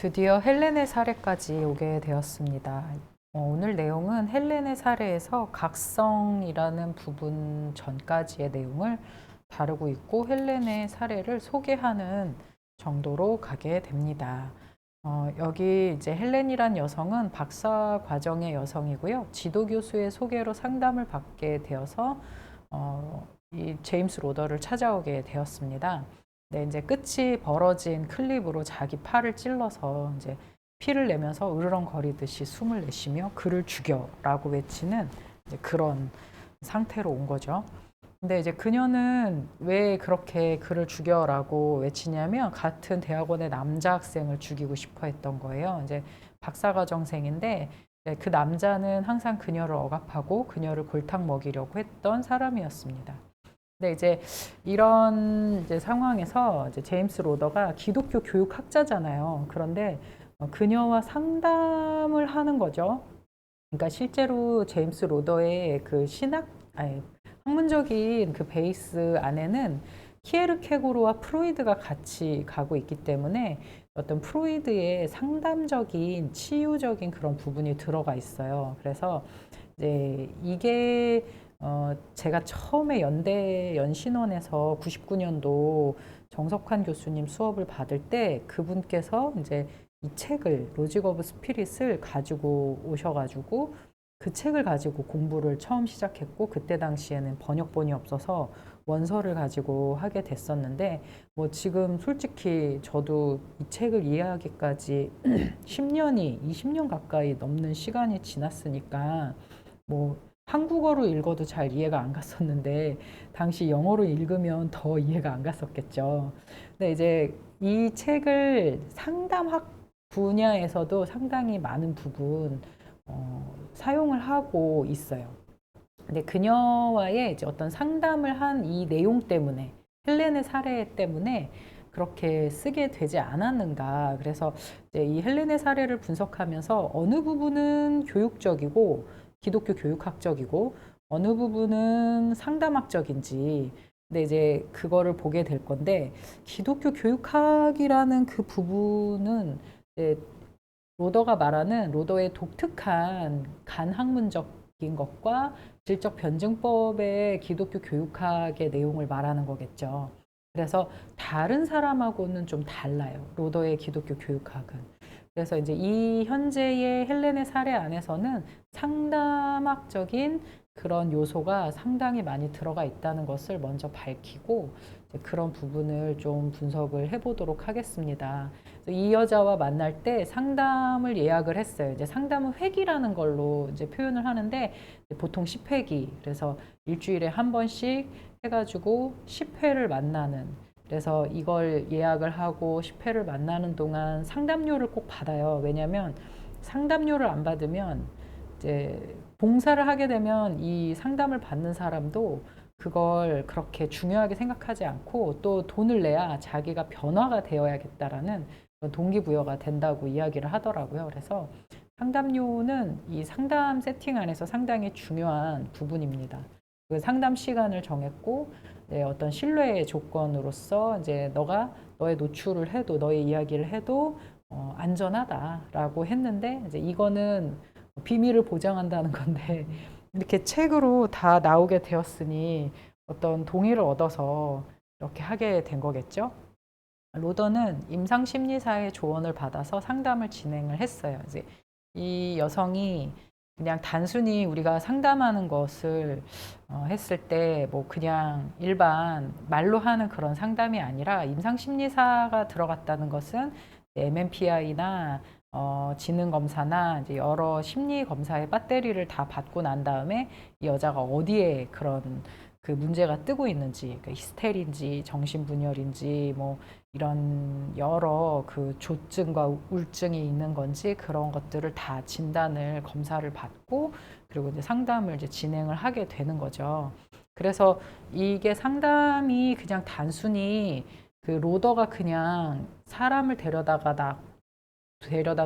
드디어 헬렌의 사례까지 오게 되었습니다. 오늘 내용은 헬렌의 사례에서 각성이라는 부분 전까지의 내용을 다루고 있고 헬렌의 사례를 소개하는 정도로 가게 됩니다. 여기 이제 헬렌이란 여성은 박사 과정의 여성이고요. 지도교수의 소개로 상담을 받게 되어서 이 제임스 로더를 찾아오게 되었습니다. 네, 이제 끝이 벌어진 클립으로 자기 팔을 찔러서 이제 피를 내면서 으르렁거리듯이 숨을 내쉬며 그를 죽여라고 외치는 이제 그런 상태로 온 거죠. 근데 이제 그녀는 왜 그렇게 그를 죽여라고 외치냐면 같은 대학원의 남자 학생을 죽이고 싶어 했던 거예요. 이제 박사과정생인데 그 남자는 항상 그녀를 억압하고 그녀를 골탕 먹이려고 했던 사람이었습니다. 근데 이제 이런 이제 상황에서 이제 제임스 로더가 기독교 교육학자잖아요. 그런데 그녀와 상담을 하는 거죠. 그러니까 실제로 제임스 로더의 그 아니, 학문적인 그 베이스 안에는 키에르케고르와 프로이드가 같이 가고 있기 때문에 어떤 프로이드의 상담적인 치유적인 그런 부분이 들어가 있어요. 그래서 이제 이게 제가 처음에 연대 연신원에서 99년도 정석환 교수님 수업을 받을 때 그분께서 이제 이 책을 로직 오브 스피릿을 가지고 오셔가지고 그 책을 가지고 공부를 처음 시작했고 그때 당시에는 번역본이 없어서 원서를 가지고 하게 됐었는데 뭐 지금 솔직히 저도 이 책을 이해하기까지 10년이 20년 가까이 넘는 시간이 지났으니까 뭐 한국어로 읽어도 잘 이해가 안 갔었는데 당시 영어로 읽으면 더 이해가 안 갔었겠죠. 근데 이제 이 책을 상담학 분야에서도 상당히 많은 부분 사용을 하고 있어요. 근데 그녀와의 이제 어떤 상담을 한 이 내용 때문에 헬렌의 사례 때문에 그렇게 쓰게 되지 않았는가. 그래서 이제 이 헬렌의 사례를 분석하면서 어느 부분은 교육적이고 기독교 교육학적이고 어느 부분은 상담학적인지 근데 이제 그거를 보게 될 건데 기독교 교육학이라는 그 부분은 이제 로더가 말하는 로더의 독특한 간학문적인 것과 질적 변증법의 기독교 교육학의 내용을 말하는 거겠죠. 그래서 다른 사람하고는 좀 달라요. 로더의 기독교 교육학은. 그래서 이제 이 현재의 헬렌의 사례 안에서는 상담학적인 그런 요소가 상당히 많이 들어가 있다는 것을 먼저 밝히고 그런 부분을 좀 분석을 해보도록 하겠습니다. 이 여자와 만날 때 상담을 예약을 했어요. 이제 상담은 회기라는 걸로 이제 표현을 하는데 보통 10회기. 그래서 일주일에 한 번씩 해가지고 10회를 만나는. 그래서 이걸 예약을 하고 10회를 만나는 동안 상담료를 꼭 받아요. 왜냐하면 상담료를 안 받으면 이제 봉사를 하게 되면 이 상담을 받는 사람도 그걸 그렇게 중요하게 생각하지 않고 또 돈을 내야 자기가 변화가 되어야겠다라는 동기부여가 된다고 이야기를 하더라고요. 그래서 상담료는 이 상담 세팅 안에서 상당히 중요한 부분입니다. 그 상담 시간을 정했고 어떤 신뢰의 조건으로서 이제 너가 너의 노출을 해도 너의 이야기를 해도 안전하다라고 했는데 이제 이거는 비밀을 보장한다는 건데 이렇게 책으로 다 나오게 되었으니 어떤 동의를 얻어서 이렇게 하게 된 거겠죠. 로더는 임상심리사의 조언을 받아서 상담을 진행을 했어요. 이제 이 여성이 그냥 단순히 우리가 상담하는 것을 했을 때 뭐 그냥 일반 말로 하는 그런 상담이 아니라 임상심리사가 들어갔다는 것은 MMPI나 지능검사나 이제 여러 심리검사의 배터리를 다 받고 난 다음에 이 여자가 어디에 그런 그 문제가 뜨고 있는지, 그러니까 히스테리인지 정신분열인지 뭐 이런 여러 그 조증과 우울증이 있는 건지 그런 것들을 다 진단을 검사를 받고 그리고 이제 상담을 이제 진행을 하게 되는 거죠. 그래서 이게 상담이 그냥 단순히 그 로더가 그냥 사람을 데려다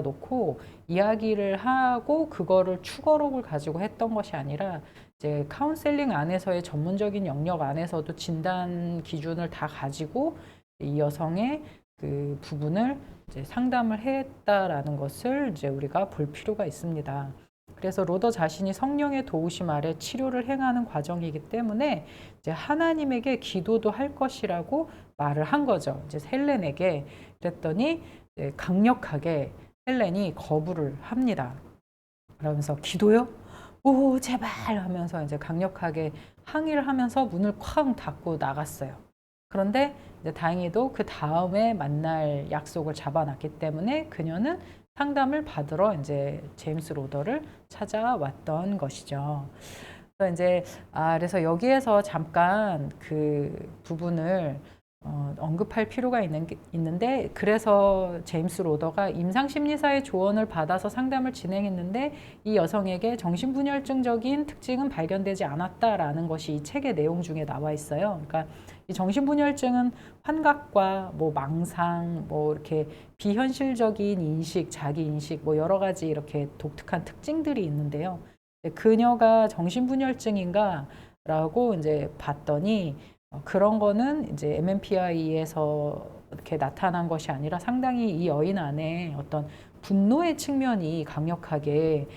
놓고 이야기를 하고 그거를 추가록을 가지고 했던 것이 아니라 이제 카운셀링 안에서의 전문적인 영역 안에서도 진단 기준을 다 가지고 이 여성의 그 부분을 이제 상담을 했다라는 것을 이제 우리가 볼 필요가 있습니다. 그래서 로더 자신이 성령의 도우심 아래 치료를 행하는 과정이기 때문에 이제 하나님에게 기도도 할 것이라고 말을 한 거죠. 이제 헬렌에게. 그랬더니 이제 강력하게 헬렌이 거부를 합니다. 그러면서 기도요? 오, 제발 하면서 이제 강력하게 항의를 하면서 문을 쾅 닫고 나갔어요. 그런데 이제 다행히도 그 다음에 만날 약속을 잡아놨기 때문에 그녀는 상담을 받으러 이제 제임스 로더를 찾아왔던 것이죠. 그래서 이제 그래서 여기에서 잠깐 그 부분을 언급할 필요가 있는데 그래서 제임스 로더가 임상심리사의 조언을 받아서 상담을 진행했는데 이 여성에게 정신분열증적인 특징은 발견되지 않았다라는 것이 이 책의 내용 중에 나와 있어요. 그러니까 이 정신분열증은 환각과 뭐 망상, 뭐 이렇게 비현실적인 인식, 자기 인식, 뭐 여러 가지 이렇게 독특한 특징들이 있는데요. 그녀가 정신분열증인가? 라고 이제 봤더니 그런 거는 이제 MMPI에서 이렇게 나타난 것이 아니라 상당히 이 여인 안에 어떤 분노의 측면이 강력하게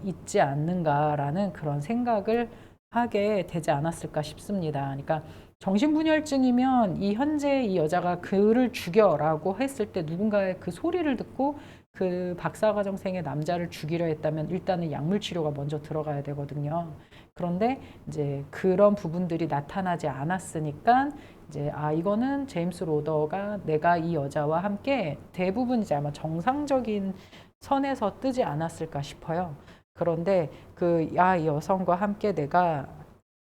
있지 않는가라는 그런 생각을 하게 되지 않았을까 싶습니다. 그러니까 정신분열증이면 이 현재 이 여자가 그를 죽여라고 했을 때 누군가의 그 소리를 듣고 그 박사과정생의 남자를 죽이려 했다면 일단은 약물 치료가 먼저 들어가야 되거든요. 그런데 이제 그런 부분들이 나타나지 않았으니까 이제 이거는 제임스 로더가 내가 이 여자와 함께 대부분 이제 아마 정상적인 선에서 뜨지 않았을까 싶어요. 그런데 이 여성과 함께 내가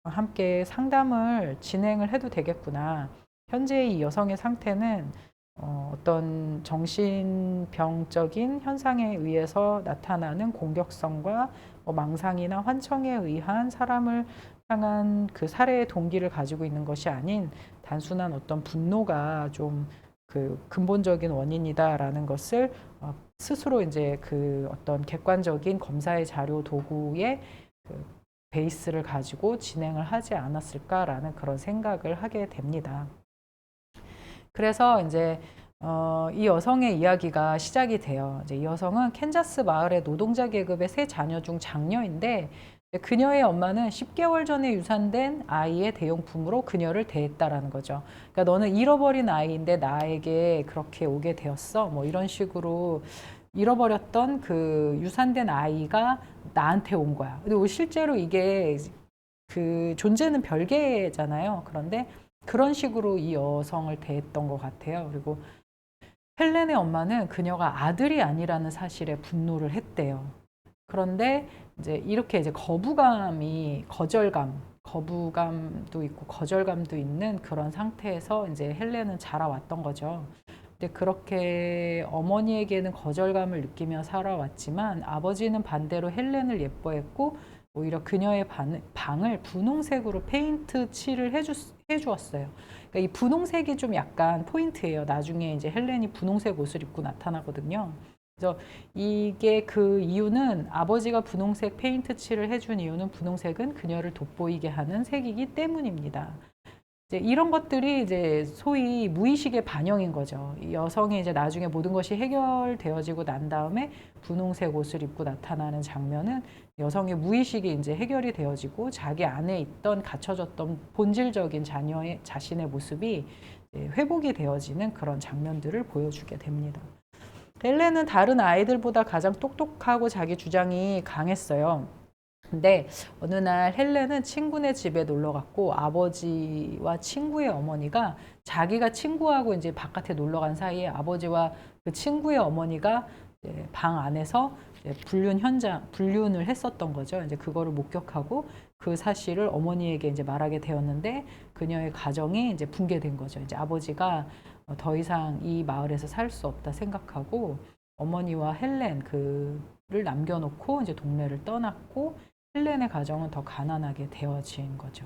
함께 상담을 진행을 해도 되겠구나. 현재 이 여성의 상태는 어떤 정신병적인 현상에 의해서 나타나는 공격성과 망상이나 환청에 의한 사람을 향한 그 살해의 동기를 가지고 있는 것이 아닌 단순한 어떤 분노가 좀 그 근본적인 원인이다라는 것을 스스로 이제 그 어떤 객관적인 검사의 자료 도구의 그 베이스를 가지고 진행을 하지 않았을까라는 그런 생각을 하게 됩니다. 그래서 이제 이 여성의 이야기가 시작이 돼요. 이제 이 여성은 캔자스 마을의 노동자 계급의 세 자녀 중 장녀인데 그녀의 엄마는 10개월 전에 유산된 아이의 대용품으로 그녀를 대했다라는 거죠. 그러니까 너는 잃어버린 아이인데 나에게 그렇게 오게 되었어. 뭐 이런 식으로 잃어버렸던 그 유산된 아이가 나한테 온 거야. 근데 실제로 이게 그 존재는 별개잖아요. 그런데 그런 식으로 이 여성을 대했던 것 같아요. 그리고 헬렌의 엄마는 그녀가 아들이 아니라는 사실에 분노를 했대요. 그런데 이제 이렇게 이제 거부감도 있고 거절감도 있는 그런 상태에서 이제 헬렌은 자라왔던 거죠. 근데 그렇게 어머니에게는 거절감을 느끼며 살아왔지만 아버지는 반대로 헬렌을 예뻐했고 오히려 그녀의 방을 분홍색으로 페인트 칠을 해주었어요. 그러니까 이 분홍색이 좀 약간 포인트예요. 나중에 이제 헬렌이 분홍색 옷을 입고 나타나거든요. 그래서 이게 그 이유는 아버지가 분홍색 페인트 칠을 해준 이유는 분홍색은 그녀를 돋보이게 하는 색이기 때문입니다. 이제 이런 것들이 이제 소위 무의식의 반영인 거죠. 이 여성이 이제 나중에 모든 것이 해결되어지고 난 다음에 분홍색 옷을 입고 나타나는 장면은 여성의 무의식이 이제 해결이 되어지고 자기 안에 있던 갇혀졌던 본질적인 자신의 모습이 회복이 되어지는 그런 장면들을 보여주게 됩니다. 헬렌은 다른 아이들보다 가장 똑똑하고 자기 주장이 강했어요. 근데 어느 날 헬렌은 친구네 집에 놀러 갔고 아버지와 친구의 어머니가 자기가 친구하고 이제 바깥에 놀러 간 사이에 아버지와 그 친구의 어머니가 방 안에서 불륜을 했었던 거죠. 이제 그거를 목격하고 그 사실을 어머니에게 이제 말하게 되었는데 그녀의 가정이 이제 붕괴된 거죠. 이제 아버지가 더 이상 이 마을에서 살 수 없다 생각하고 어머니와 헬렌 그를 남겨놓고 이제 동네를 떠났고 헬렌의 가정은 더 가난하게 되어진 거죠.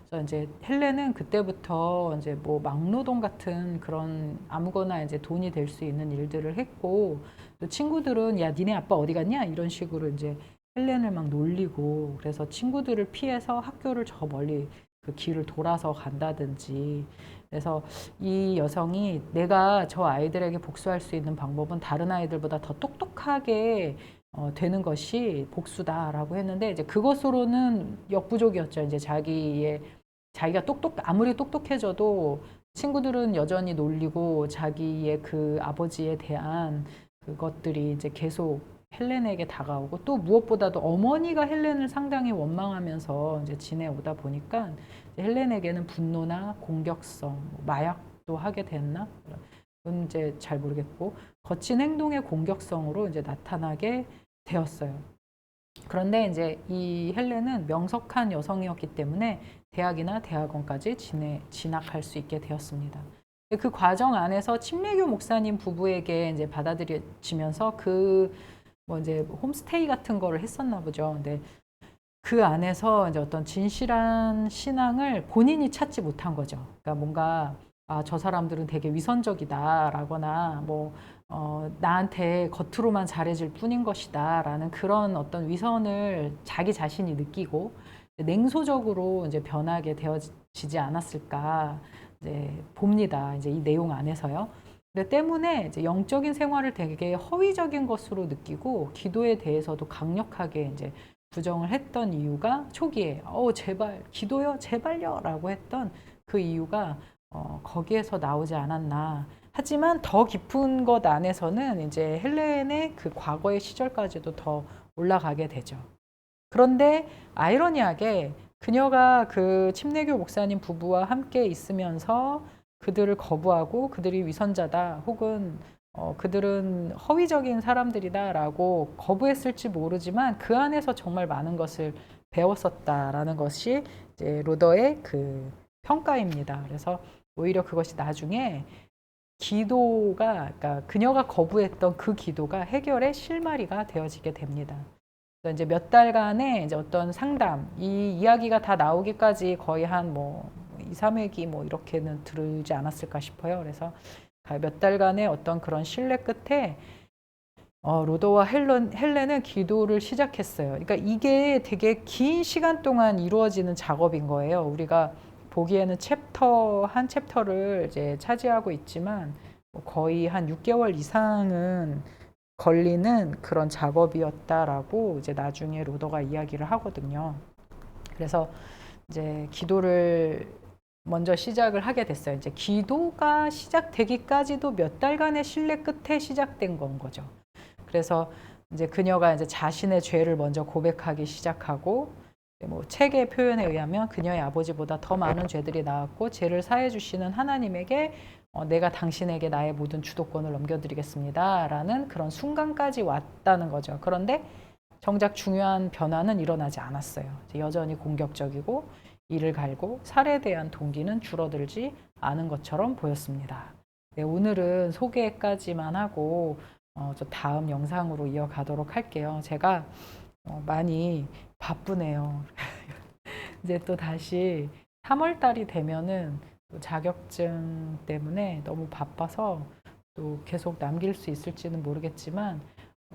그래서 이제 헬렌은 그때부터 이제 뭐 막노동 같은 그런 아무거나 이제 돈이 될 수 있는 일들을 했고 또 친구들은 야 니네 아빠 어디 갔냐 이런 식으로 이제 헬렌을 막 놀리고 그래서 친구들을 피해서 학교를 저 멀리 그 길을 돌아서 간다든지 그래서 이 여성이 내가 저 아이들에게 복수할 수 있는 방법은 다른 아이들보다 더 똑똑하게 되는 것이 복수다라고 했는데 이제 그것으로는 역부족이었죠. 이제 자기가 아무리 똑똑해져도 친구들은 여전히 놀리고 자기의 그 아버지에 대한 그것들이 이제 계속 헬렌에게 다가오고 또 무엇보다도 어머니가 헬렌을 상당히 원망하면서 이제 지내오다 보니까 헬렌에게는 분노나 공격성, 마약도 하게 됐나? 그건 이제 잘 모르겠고 거친 행동의 공격성으로 이제 나타나게 되었어요. 그런데 이제 이 헬렌은 명석한 여성이었기 때문에 대학이나 대학원까지 진학할 수 있게 되었습니다. 그 과정 안에서 침례교 목사님 부부에게 이제 받아들여지면서 뭐 이제 홈스테이 같은 거를 했었나 보죠. 근데 그 안에서 이제 어떤 진실한 신앙을 본인이 찾지 못한 거죠. 그러니까 뭔가 저 사람들은 되게 위선적이다라거나 나한테 겉으로만 잘해줄 뿐인 것이다라는 그런 어떤 위선을 자기 자신이 느끼고 냉소적으로 이제 변하게 되어지지 않았을까 이제 봅니다. 이제 이 내용 안에서요. 근데 때문에 이제 영적인 생활을 되게 허위적인 것으로 느끼고 기도에 대해서도 강력하게 이제 부정을 했던 이유가 초기에 제발 기도요 제발요 라고 했던 그 이유가 거기에서 나오지 않았나. 하지만 더 깊은 것 안에서는 이제 헬렌의 그 과거의 시절까지도 더 올라가게 되죠. 그런데 아이러니하게 그녀가 그 침례교 목사님 부부와 함께 있으면서 그들을 거부하고 그들이 위선자다 혹은 그들은 허위적인 사람들이다라고 거부했을지 모르지만 그 안에서 정말 많은 것을 배웠었다라는 것이 이제 로더의 그 평가입니다. 그래서 오히려 그것이 나중에 그러니까 그녀가 거부했던 그 기도가 해결의 실마리가 되어지게 됩니다. 이제 몇 달간의 이제 어떤 상담, 이 이야기가 다 나오기까지 거의 한 2, 3회기 이렇게는 들지 않았을까 싶어요. 그래서 몇 달간의 어떤 그런 신뢰 끝에 로더와 헬렌은 기도를 시작했어요. 그러니까 이게 되게 긴 시간 동안 이루어지는 작업인 거예요. 우리가 보기에는 한 챕터를 이제 차지하고 있지만 거의 한 6개월 이상은 걸리는 그런 작업이었다라고 이제 나중에 로더가 이야기를 하거든요. 그래서 이제 기도를 먼저 시작을 하게 됐어요. 이제 기도가 시작되기까지도 몇 달간의 신뢰 끝에 시작된 건 거죠. 그래서 이제 그녀가 이제 자신의 죄를 먼저 고백하기 시작하고 책의 표현에 의하면 그녀의 아버지보다 더 많은 죄들이 나왔고 죄를 사해 주시는 하나님에게 내가 당신에게 나의 모든 주도권을 넘겨드리겠습니다 라는 그런 순간까지 왔다는 거죠. 그런데 정작 중요한 변화는 일어나지 않았어요. 여전히 공격적이고 이를 갈고 살해에 대한 동기는 줄어들지 않은 것처럼 보였습니다. 네, 오늘은 소개까지만 하고 저 다음 영상으로 이어가도록 할게요. 제가 많이 바쁘네요. 이제 또 다시 3월 달이 되면은 자격증 때문에 너무 바빠서 또 계속 남길 수 있을지는 모르겠지만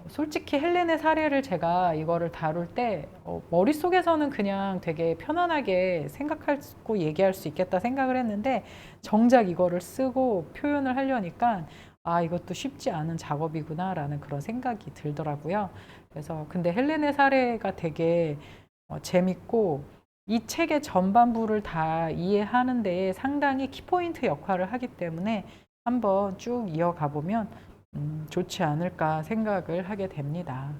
솔직히 헬렌의 사례를 제가 이거를 다룰 때 머릿속에서는 그냥 되게 편안하게 생각하고 얘기할 수 있겠다 생각을 했는데 정작 이거를 쓰고 표현을 하려니까 이것도 쉽지 않은 작업이구나 라는 그런 생각이 들더라고요. 그래서 근데 헬렌의 사례가 되게 재밌고 이 책의 전반부를 다 이해하는 데에 상당히 키포인트 역할을 하기 때문에 한번 쭉 이어가 보면 좋지 않을까 생각을 하게 됩니다.